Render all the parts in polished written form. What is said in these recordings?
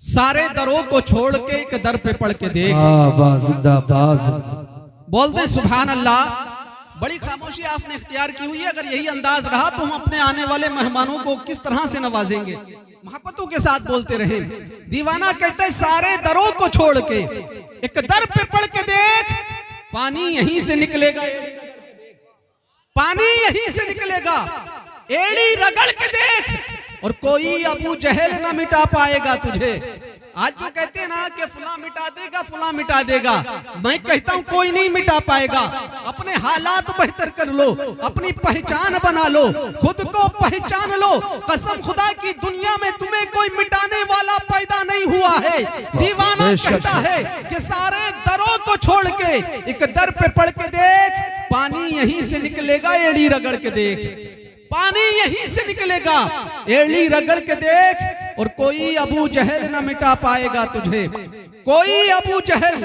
सारे दरों को छोड़ के एक दर पे पढ़ के देख। बोलते सुभान अल्लाह। बड़ी खामोशी आपने इख्तियार की हुई है। अगर यही अंदाज रहा तो हम अपने आने वाले मेहमानों को किस तरह से नवाजेंगे। मोहब्बतों के साथ बोलते रहे। दीवाना कहता है सारे दरों को छोड़ के एक दर पे पढ़ के देख, पानी यहीं से निकलेगा, पानी यहीं से निकलेगा। एड़ी रगड़ के देख और कोई अबू जहल ना मिटा पाएगा तुझे। आज जो कहते हैं ना कि फुला मिटा देगा, फुला मिटा देगा, मैं कहता हूं कोई नहीं मिटा पाएगा। अपने हालात बेहतर कर लो, अपनी पहचान बना लो, खुद को पहचान लो। कसम खुदा की दुनिया में तुम्हें कोई मिटाने वाला पैदा नहीं हुआ है। दीवाना कहता है कि सारे दरों को छोड़ के एक दर पे पढ़ के देख, पानी यहीं से निकलेगा, एड़ी रगड़ के देख, पानी यहीं से निकलेगा, एड़ी रगड़ के देख और कोई अबू जहल न मिटा पाएगा तुझे, कोई अबू जहल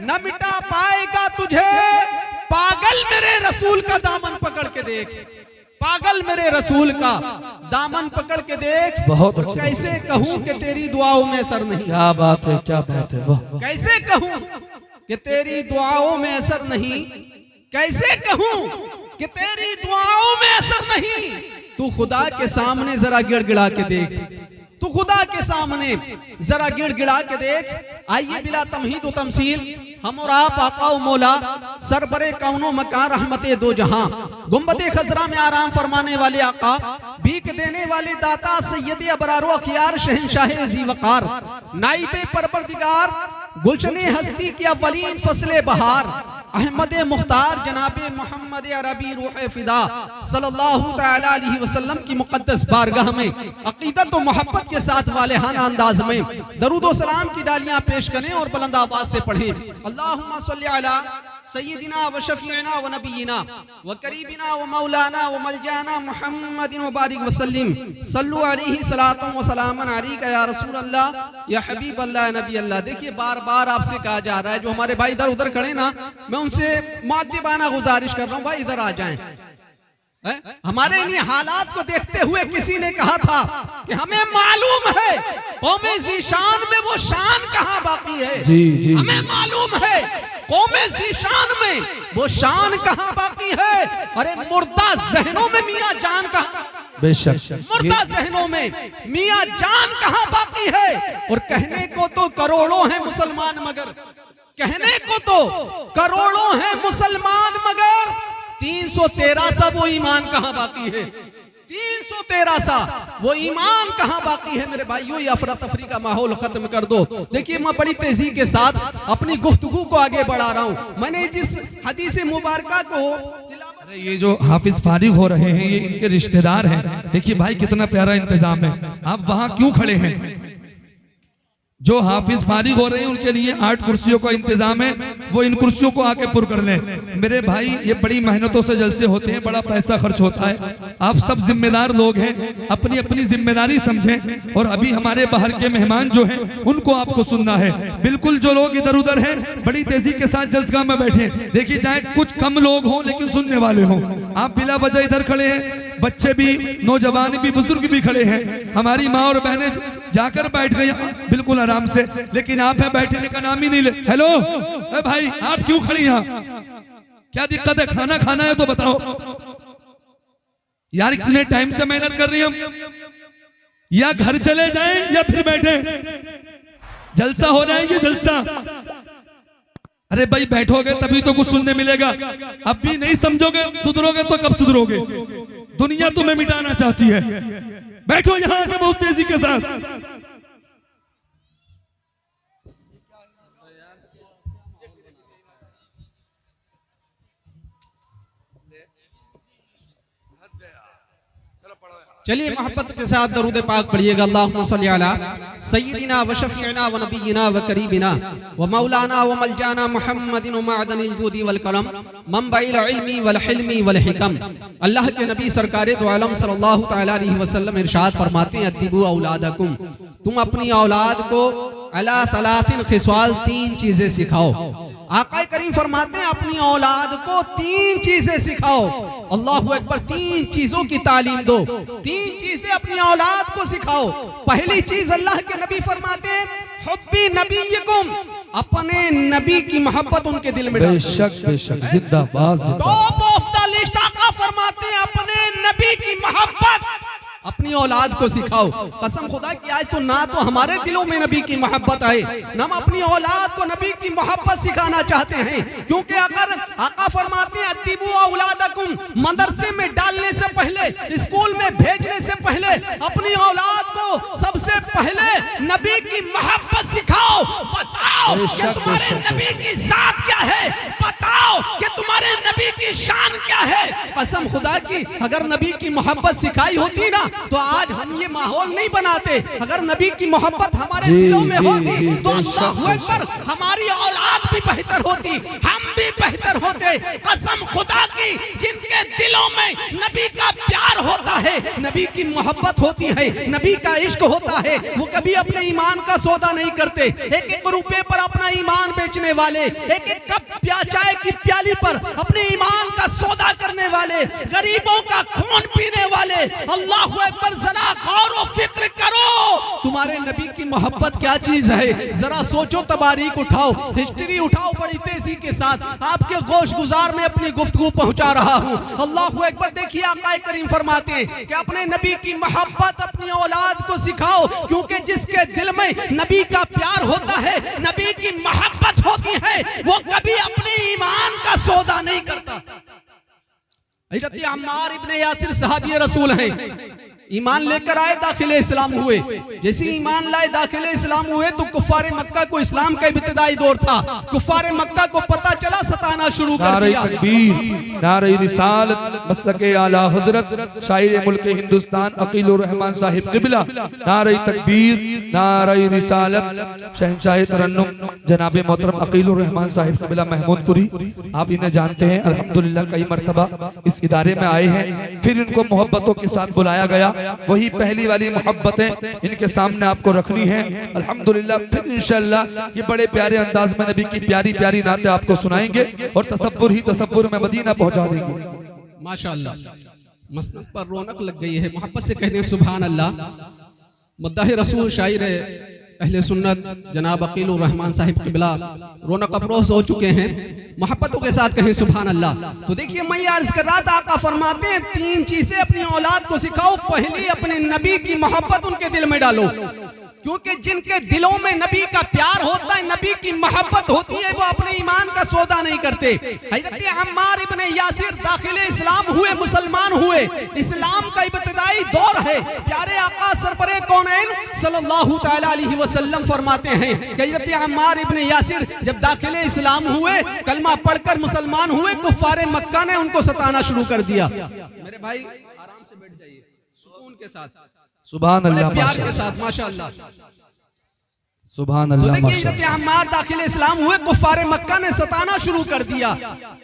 न मिटा पाएगा तुझे। पागल मेरे रसूल का दामन पकड़ के देख, पागल मेरे रसूल का दामन पकड़ के देख। बहुत अच्छा। कैसे कहूं कि तेरी दुआओं में असर नहीं। क्या बात है, क्या बात है। कैसे कहूं कि तेरी दुआओं में असर नहीं, कैसे कहूं कि तेरी दुआओं में असर नहीं। तू खुदा के सामने जरा गिड़गिड़ा के देख, तू खुदा के सामने जरा गिड़गिड़ा के देख। आइए बिला तमहीद व तमसील हम और आप आका व मौला सरबरे कौनो मकान रहमते दो जहां, गुंबदे खजरा में आराम फरमाने वाले आका, भीख देने वाले दाता सैयद अबरार व अखियार शहंशाह ज़ी वक़ार, नाइबे परवरदिगार गुलशने हस्ती की अव्वलीन फसले बहार, अहमद मुख्तार जनाबे मोहम्मद अरबी रूह फिदा सल्लल्लाहु तआला अलैहि वसल्लम की मुक़द्दस बारगाह में अक़ीदत और मोहब्बत के साथ वालेहाना अंदाज में दरूद व सलाम की डालियां पेश करें और बुलंद आवाज से पढ़ें। अल्लाहुम्मा सल्ली अला सय्यदिना व शफीना व नबीना व करीबिना व मौलाना व मलजाना मुहम्मदिन व बारिक वसल्लिम सल्लु अलैहि सलातुन व सलामन अलैका या रसूल अल्लाह या हबीब अल्लाह या नबी अल्लाह। देखिए बार बार आपसे कहा जा रहा है, जो हमारे भाई इधर उधर खड़े ना, मैं उनसे मुअद्दिबाना गुजारिश कर रहा हूँ, भाई इधर आ जाएं। हमारे इन हालात को देखते हुए किसी ने कहा था कि हमें मालूम है कौमे ज़ीशान में वो शान कहाँ बाकी है। जी जी, हमें मालूम है कौमे ज़ीशान में वो शान कहाँ बाकी है। अरे मुर्दा जहनों में मियाँ जान कहाँ, बेशक मुर्दा जहनों में मियाँ जान कहाँ बाकी है। और कहने को तो करोड़ों हैं मुसलमान मगर, कहने को तो करोड़ों हैं मुसलमान मगर 313 सा वो ईमान कहाँ बाकी है। 313 सा वो ईमान कहाँ बाकी है। मेरे भाइयों ये अफरा तफरी का माहौल खत्म कर दो। देखिए मैं बड़ी तेजी के साथ अपनी गुफ्तगू को आगे बढ़ा रहा हूँ। मैंने जिस हदीस मुबारका को, अरे ये जो हाफिज फारिग हो रहे हैं ये इनके रिश्तेदार हैं। देखिए भाई कितना प्यारा इंतजाम है। आप वहां क्यों खड़े हैं? जो हाफिज फारिग हो रहे हैं उनके लिए 8 कुर्सियों का इंतजाम है, वो इन कुर्सियों को आके पुर कर लें। मेरे भाई ये बड़ी मेहनतों से जलसे होते हैं, बड़ा पैसा खर्च होता है। आप सब जिम्मेदार लोग हैं, अपनी अपनी जिम्मेदारी समझें। और अभी हमारे बाहर के मेहमान जो हैं उनको आपको सुनना है। बिल्कुल जो लोग इधर उधर हैं बड़ी तेजी के साथ जलसा में बैठे। देखिए चाहे कुछ कम लोग हों लेकिन सुनने वाले हों। आप बिला वजह इधर खड़े हैं, बच्चे भी, नौजवान भी, बुजुर्ग भी खड़े हैं। हमारी माँ और बहनें जाकर बैठ गई बिल्कुल आराम से, लेकिन आप है बैठने का नाम ही नहीं ले। हेलो भाई आप क्यों खड़ी यहाँ? क्या दिक्कत है? खाना खाना है तो बताओ यार। इतने टाइम से मेहनत कर रही हम, या घर चले जाएं या फिर बैठे? जलसा हो रहा है ये जलसा। अरे भाई बैठोगे तभी तो कुछ सुनने मिलेगा। अब भी नहीं समझोगे, सुधरोगे तो कब सुधरोगे? दुनिया तुम्हें मिटाना चाहती है। बैठो यहाँ आके बहुत तेजी के साथ। चलिए मोहब्बत के साथ दरूद पाक पढ़िएगा। अल्लाहुम्मा सल्ली अला सय्यदिना व शफीना व नबीना व करीबिना व मौलाना व मलजाना मुहम्मदिन व मअदनिल जूदी वल करम मंबइल इल्मी वल हिल्मी वल हिकम। अल्लाह के नबी सरकार दो आलम सल्लल्लाहु तआला अलैहि वसल्लम इरशाद फरमाते हैं, अद्दिबू औलादकुम, तुम अपनी औलाद को अला सलासिन खिस्वाल 3 चीजें सिखाओ। आका करीम फरमाते हैं अपनी औलाद को 3 चीजें सिखाओ। अल्लाहु अकबर, 3 चीजों की तालीम दो, 3 चीजें अपनी औलाद को सिखाओ। पहली चीज अल्लाह के नबी फरमाते हैं हुब्बी नबीयकुम, अपने नबी की मोहब्बत उनके दिल में डालो। बेशक बेशक, जिंदाबाद। टॉप ऑफ द लिस्ट आका फरमाते हैं अपने नबी की मोहब्बत अपनी औलाद को सिखाओ। कसम खुदा की आज तो ना तो हमारे दिलों में नबी की मोहब्बत है, ना हम अपनी औलाद को नबी की मोहब्बत सिखाना चाहते हैं। क्योंकि अगर आका फरमाते हैं अत्तिबू औलादकुम, मदरसे में डालने से पहले, स्कूल में भेजने से पहले अपनी औलाद को सबसे पहले नबी की मोहब्बत सिखाओ। बताओ कि तुम्हारे नबी की जात क्या है, बताओ कि तुम्हारे नबी की शान क्या है। कसम खुदा की अगर नबी की मोहब्बत सिखाई होती ना तो आज हम ये माहौल नहीं बनाते। अगर नबी की मोहब्बत हमारे दिलों में होती तो अल्लाहु अकबर हमारी औलाद भी बेहतर होती, हम भी बेहतर होते। कसम खुदा की जिनके दिलों में नबी का प्यार होता है, नबी की मोहब्बत होती है, नबी का इश्क होता है, वो कभी अपने ईमान का सौदा नहीं करते। एक एक रुपए पर अपना ईमान बेचने वाले, एक एक कप चाय की प्याली पर अपने ईमान का सौदा करने वाले, गरीबों का खून पीने वाले, अल्लाह अकबर, जरा गौर व फिक्र करो तुम्हारे नबी की मोहब्बत क्या चीज है। जरा सोचो, तबारीक उठाओ, हिस्ट्री उठाओ बड़ी तेजी के साथ। आपके गोश गुजार में अपनी गुफ्तगू पहुंचा रहा हूं। अल्लाह अकबर, देखिए आका करीम फरमाते हैं कि अपने नबी की मोहब्बत अपनी औलाद को सिखाओ। क्योंकि जिसके दिल में नबी का प्यार होता है, नबी की मोहब्बत होती है, वो कभी अपने ईमान का सौदा नहीं करता। हज़रत अम्मार इब्ने यासिर सहाबी रसूल हैं, ईमान लेकर आए, दाखिले इस्लाम हुए। जैसे ईमान लाए, दाखिले इस्लाम हुए तो कुफ्फारे मक्का को, इस्लाम का इब्तिदाई दौर था, कुफ्फारे मक्का को पता चला, सताना शुरू कर दिया। तकबीर, नारे रिसालत, मसलके आला हजरत, शायर मुल्क हिंदुस्तान अकीलुर रहमान साहिब क़िबला, नारे तकबीर, नारे रिसालत, शहंशाह तरन्नुम जनाब मोहतरम अकीलुर रहमान साहिब क़िबला महमूदपुरी। आप इन्हें जानते हैं, अल्हम्दुलिल्लाह कई मरतबा इस इदारे में आए हैं, फिर इनको मोहब्बतों के साथ बुलाया गया। वही पहली वाली मोहब्बतें इनके सामने आपको रखनी है अल्हम्दुलिल्लाह। फिर इंशाअल्लाह ये बड़े प्यारे अंदाज में नबी की प्यारी प्यारी नाते आपको सुनाएंगे और तसव्वुर ही तसव्वुर में मदीना पहुंचा देंगे। माशाअल्लाह, मसनद पर रौनक लग गई है। मोहब्बत से कहते हैं सुभान अल्लाह। मद्दाह रसूल शायर अहले सुन्नत जनाब अकीलुर रहमान साहिब क़िबला रौनक अफरोज हो चुके हैं, मोहब्बतों के साथ कहें सुभान अल्लाह। तो देखिए मैं अर्ज कर रहा था, आका फरमाते हैं 3 चीजें अपनी औलाद को सिखाओ। पहली, अपने नबी की मोहब्बत उनके दिल में डालो। क्योंकि जिनके दिलों में नबी का प्यार होता है, नबी की मोहब्बत होती है, वो अपने ईमान का सौदा नहीं करते। हज़रत अम्मार इब्ने यासिर दाखिले इस्लाम हुए, मुसलमान हुए, इस्लाम का इब्तिदाई दौर है। प्यारे आका सरवरे कौनैन सल्लल्लाहु तआला अलैहि वसल्लम फरमाते हैं कि हज़रत अम्मार इब्ने यासिर जब दाखिले इस्लाम हुए, कलमा पढ़कर मुसलमान हुए, कुफ्फारे मक्का ने उनको सताना शुरू कर दिया। मेरे भाई आराम से बैठ जाइए, सुकून के साथ, सुभान अल्लाह, प्यार के साथ, माशाअल्लाह, सुभान तो अल्लाह। देखिए हज़रत अम्मार दाखिले इस्लाम हुए, कुफ्फारे मक्का ने सताना शुरू कर दिया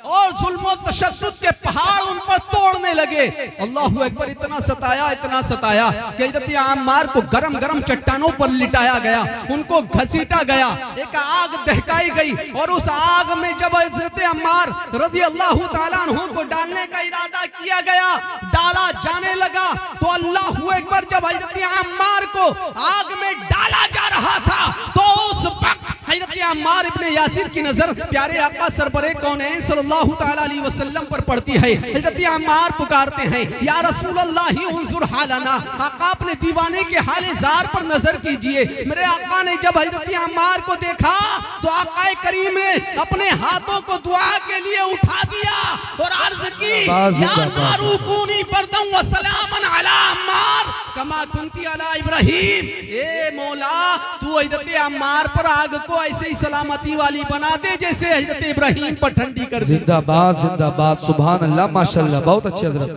और जुल्म और तशद्दुद के पहाड़ उन पर तोड़ने लगे। अल्लाहु अकबर, इतना सताया, इतना सताया कि हज़रत अम्मार को गरम गरम चट्टानों पर लिटाया गया, उनको घसीटा गया, एक आग दहकाई गई और उस आग में जब हज़रत अम्मार रज़ी अल्लाहु ताला अन्हु को डालने का इरादा किया गया, डाला जाने लगा तो अल्लाहु अकबर, जब हज़रत अम्मार को आग में डाला जा रहा था तो उस वक्त हज़रत अम्मार इब्ने यासिर की नजर प्यारे आका सरवरे कौनैन सल्लल्लाहु तआला अलैहि वसल्लम पर पड़ती है। हज़रत अम्मार पुकारते हैं, या रसूल अल्लाह उन्जुर हालना, आका अपने दीवाने के हाले जार पर नजर कीजिए। मेरे आका ने जब हज़रत अम्मार को देखा तो आका करीम ने अपने हाथों को दुआ के लिए उठा दिया और अर्ज की, या नारू कूनी बरदम व सलामन अला अम्मार कमा कुंती अला इब्राहिम। ए मौला, तू हज़रत अम्मार पर आग को ऐसे ही सलामती वाली बना दे जैसे हज़रत इब्राहिम पर ठंडी कर दी। जिंदाबाद, जिंदाबाद, सुभान अल्लाह, माशाअल्लाह, बहुत अच्छे हज़रत,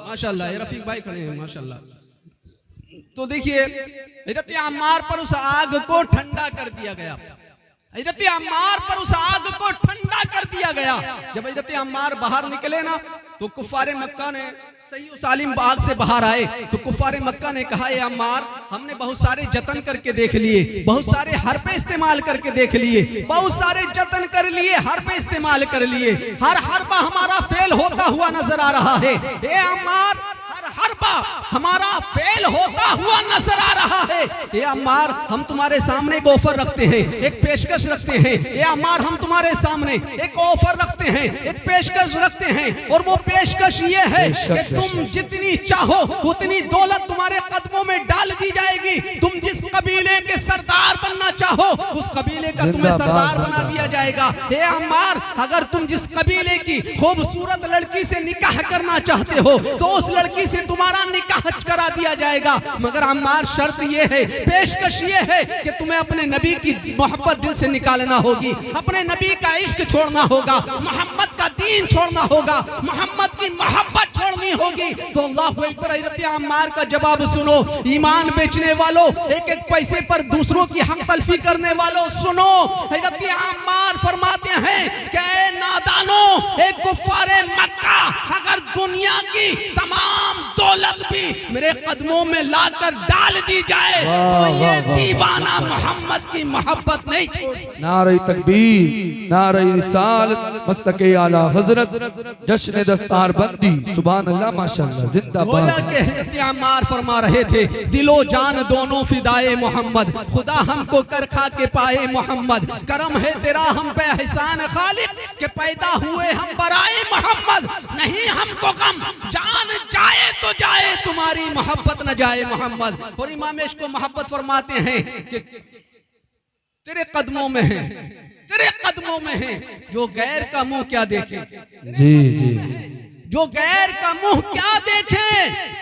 माशाअल्लाह। ये रफीक भाई खड़े हैं, माशाअल्लाह। तो देखिए हज़रत अम्मार पर उस आग को ठंडा कर दिया गया। हजरत अम्मार पर उस आग को ठंडा कर दिया गया। जब हजरत अम्मार बाहर निकले ना तो कुफारे मक्का ने सही सालिम बाग से बाहर आए तो कुफारे मक्का ने कहा, ए अम्मार, हमने बहुत सारे जतन करके देख लिए, बहुत सारे हरबे इस्तेमाल करके देख लिए, बहुत सारे जतन कर लिए, हरबे इस्तेमाल कर लिए, हर हरबा हमारा फेल होता हुआ नजर आ रहा है। ए अम्मार, हर बार हमारा फेल होता हुआ नजर आ रहा है। ये अम्मार, हम तुम्हारे सामने एक ऑफर रखते हैं, एक पेशकश रखते हैं। ये अम्मार, हम तुम्हारे सामने एक ऑफर रखते हैं, एक पेशकश रखते हैं, और वो पेशकश ये है कि तुम जितनी चाहो उतनी दौलत तुम्हारे कदमों में डाल दी जाएगी। तुम जिस कबीले के सरदार बनना चाहो उस कबीले का तुम्हें सरदार बना दिया जाएगा। ये अम्मार, अगर तुम जिस कबीले की खूबसूरत लड़की से निकाह करना चाहते हो तो उस लड़की से तुम्हारा निकाह करा दिया जाएगा, मगर अम्मार शर्त ये है, पेशकश ये है कि तुम्हें अपने नबी की मोहब्बत दिल से निकालना होगी, अपने नबी का इश्क छोड़ना होगा, मोहम्मद का दीन छोड़ना होगा, मोहम्मद की मोहब्बत छोड़नी होगी। तो अल्लाहु अकबर। हज़रत अम्मार का जवाब सुनो, ईमान बेचने वालों, एक एक पैसे पर दूसरों की हक तलफी करने वालों, सुनो। हज़रत अम्मार फरमाते हैं कि नादानो, एक कुफ्फारे मक्का अगर दुनिया की तमाम दौलत भी मेरे कदमों में लाकर डाल दी जाए तो ये दीवाना मोहम्मद की मोहब्बत नहीं छोड़ेगा। नारे तकबीर, नारे रिसालत, मस्तके आला हजरत, जश्न दस्तार बंदी, सुभान अल्लाह, माशाअल्लाह, जिंदाबाद। हज़रत अम्मार फरमा रहे थे, दिलो जान दोनों फिदाए मोहम्मद, खुदा हमको कर खा के पाए मोहम्मद, करम है तेरा हम पे एहसान खालिक के पैदा हुए हम बराए मोहम्मद, नहीं हमको गम जान जाए तो जाए तुम्हारी मोहब्बत न जाए मोहम्मद। और इमाम इश्क को मोहब्बत फरमाते हैं कि तेरे कदमों में है, तेरे कदमों में है, जो गैर का मुंह क्या देखे। जी जी, जो गैर का मुंह क्या देखे।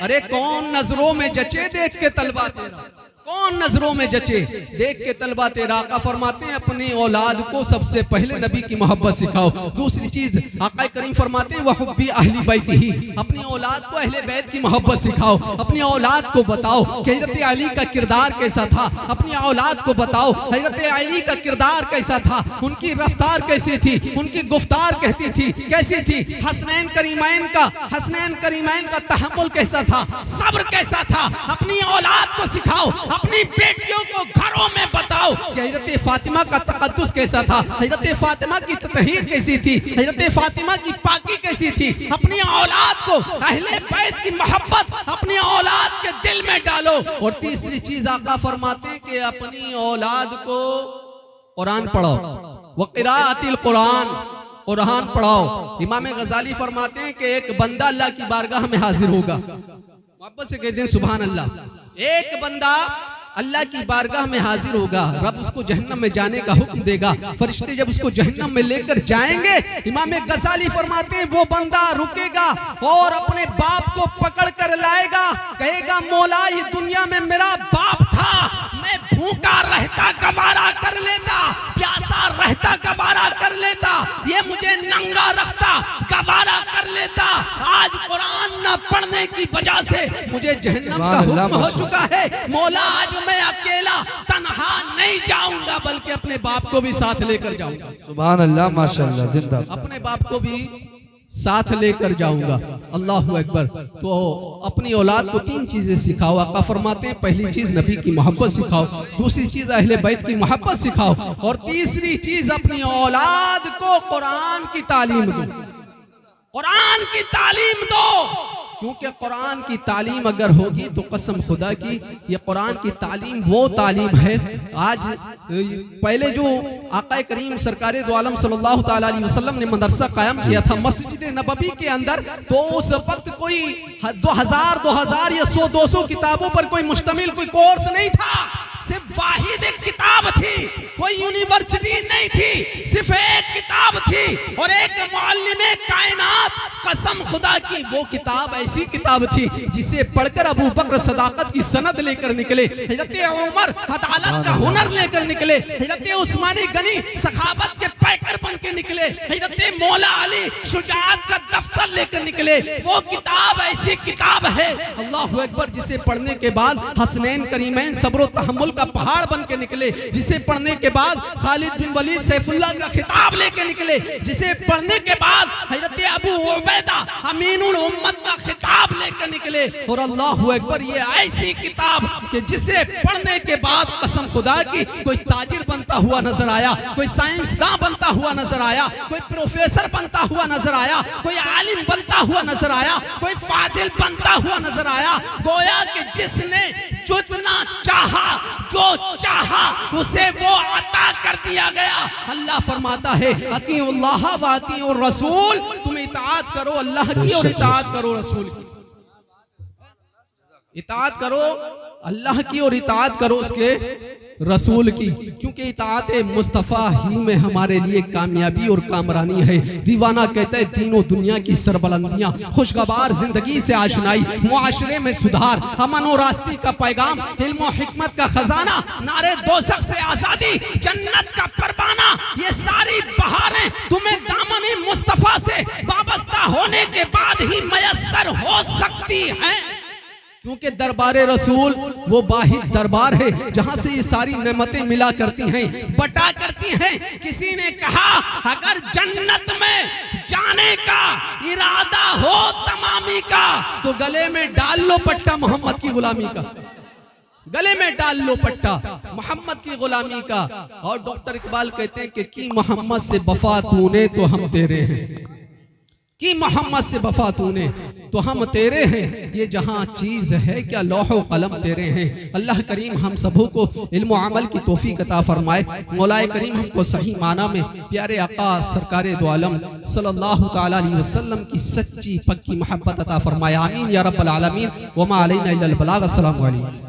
अरे कौन नजरों में जचे देख के तलबा तेरा, कौन नजरों में जचे देख के तलबा तेरा। आका फरमाते हैं अपनी औलाद को सबसे पहले नबी की मोहब्बत सिखाओ। दूसरी चीज आका करीम फरमाते हैं वह हुब्बी अहली बैत ही, अपनी औलाद को अहले बैत की मोहब्बत सिखाओ। अपनी औलाद को बताओ कि हजरत अली का किरदार कैसा था, अपनी औलाद को बताओ हजरत अली का किरदार कैसा था, उनकी रफ्तार कैसी थी, उनकी गुफ्तार कहती थी कैसी थी, हसनैन करीमैन का तहम्मुल कैसा था, सब्र कैसा था। अपनी औलाद को सिखाओ, अपनी बेटियों को घरों में बताओ कि हजरत फातिमा का तकद्दुस कैसा था, हजरत फातिमा की ततहीर कैसी थी, हजरत फातिमा की पाकी कैसी थी। अपनी औलाद को अहले बैत की मोहब्बत अपनी औलाद के दिल में डालो। और तीसरी चीज आका फरमाते हैं कि अपनी औलाद को कुरान पढ़ाओ, व क़िराअतिल कुरान, कुरान पढ़ाओ। इमाम गजाली फरमाते हैं कि एक बंदा अल्लाह की बारगाह में हाजिर होगा, मोहब्बत से कहते हैं सुभान अल्लाह। एक बंदा अल्लाह की बारगाह में हाजिर होगा, रब उसको जहन्नम में जाने का हुक्म देगा, फरिश्ते जब उसको जहन्नम में लेकर जाएंगे, इमाम गजाली फरमाते हैं वो बंदा रुकेगा और अपने बाप को पकड़ कर लाएगा, कहेगा मौला ये दुनिया में मेरा बाप था, मैं भूखा रहता गवारा कर लेता, प्यासा रहता गवारा कर लेता, ये मुझे नंगा रखता गवारा कर लेता, आज कुरान न पढ़ने की वजह से मुझे जहन्नम का हुक्म हो चुका है, मौला आज मैं अकेला तन्हा नहीं जाऊंगा बल्कि अपने बाप को भी साथ लेकर जाऊंगा। सुभान अल्लाह, माशाअल्लाह, जिंदाबाद। अपने बाप को भी साथ लेकर जाऊंगा। अल्लाहु अकबर। तो अपनी औलाद को तीन चीजें सिखाओ। आका फरमाते हैं पहली चीज नबी की मोहब्बत सिखाओ, दूसरी चीज अहले बैत की मोहब्बत सिखाओ, और तीसरी चीज अपनी औलाद को कुरान की तालीम दो, कुरान की तालीम दो। क्योंकि कुरान की तालीम अगर होगी तो कसम खुदा की ये कुरान की तालीम वो तालीम है। आज पहले जो आका करीम सरकार दो आलम सल्लल्लाहु ताला अलैहि वसल्लम ने मदरसा कायम किया था मस्जिद नबवी के अंदर, तो उस वक्त कोई 2000 या 100-200 किताबों पर कोई मुश्तमिल कोई कोर्स नहीं था, सिर्फ वाहिद एक किताब थी, कोई यूनिवर्सिटी नहीं थी, सिर्फ एक किताब थी और एक मुअल्लिमे कायनात। कसम खुदा की वो किताब ऐसी किताब थी जिसे पढ़कर अबू बकर सदाकत की सनद लेकर निकले, हजरत उमर अदालत का हुनर लेकर निकले, हजरत उस्मानी गनी सखावत के पैकर बन के निकले, हज़रत मौला अली शुजाअत का दफ्तर लेकर निकले। वो किताब ऐसी किताब है, अल्लाहु अकबर, जिसे पढ़ने के बाद हसनैन करीमैन सब्र व तहम्मुल का पहाड़ बन के निकले, जिसे पढ़ने के बाद खालिद बिन वलीद सैफुल्लाह का खिताब लेके निकले, जिसे पढ़ने के बाद हज़रत अबू उबैदा अमीनुल उम्मत का खिताब लेकर निकले। और अल्लाहु अकबर, ये ऐसी किताब कि जिसे पढ़ने के बाद कसम खुदा की कोई ताजिर बनता हुआ नजर आया, कोई साइंसदान बनता हुआ नजर आया, कोई प्रोफेसर बनता हुआ नजर आया, कोई आलिम बनता हुआ नजर आया, कोई फाजिल बनता हुआ नजर आया। गोया कि जिसने जितना चाहा, जो चाहा उसे वो अता कर दिया गया। अल्लाह फरमाता है अतीउल्लाह व अतीउर रसूल, तुम इताअत करो अल्लाह की और इताअत करो रसूल की। इताअत करो अल्लाह की और इताअत करो उसके रसूल की, क्योंकि इताअत मुस्तफ़ा ही में हमारे लिए कामयाबी और कामरानी है। दीवाना कहता है तीनों दुनिया की सरबलंदियां, खुशगवार जिंदगी से आशनाई, मुआशरे में सुधार, अमन और रास्ती का पैगाम, इल्म और हिकमत का खजाना, नारे दोज़ख से आजादी, जन्नत का परवाना, ये सारी बहारें तुम्हें दामन मुस्तफ़ा से वाबस्ता होने के बाद ही मयस्सर हो सकती हैं। क्योंकि दरबारे रसूल वो वाहिद दरबार है जहां से ये सारी नेमतें मिला करती हैं, बटा करती हैं। किसी ने कहा अगर जन्नत में जाने का इरादा हो तमामी का, तो गले में डाल लो पट्टा मोहम्मद की गुलामी का, गले में डाल लो पट्टा मोहम्मद की गुलामी का। और डॉक्टर इकबाल कहते हैं कि की मोहम्मद से वफा तूने तो हम तेरे हैं, कि मोहम्मद से वफा तूने तो हम तेरे हैं। ये जहां चीज है क्या लौह कलम तेरे हैं। अल्लाह करीम हम सबों को इल्म व अमल की तौफीक अता फरमाए। मौलाए करीम हमको सही माना में प्यारे आका सरकारे दो आलम सल्लल्लाहु तआला अलैहि वसल्लम की सच्ची पक्की मोहब्बत अता फरमाए। आमीन या रब्बल आलमीन। वमा अलैना इल्लल बलाग। अस्सलामु अलैकुम।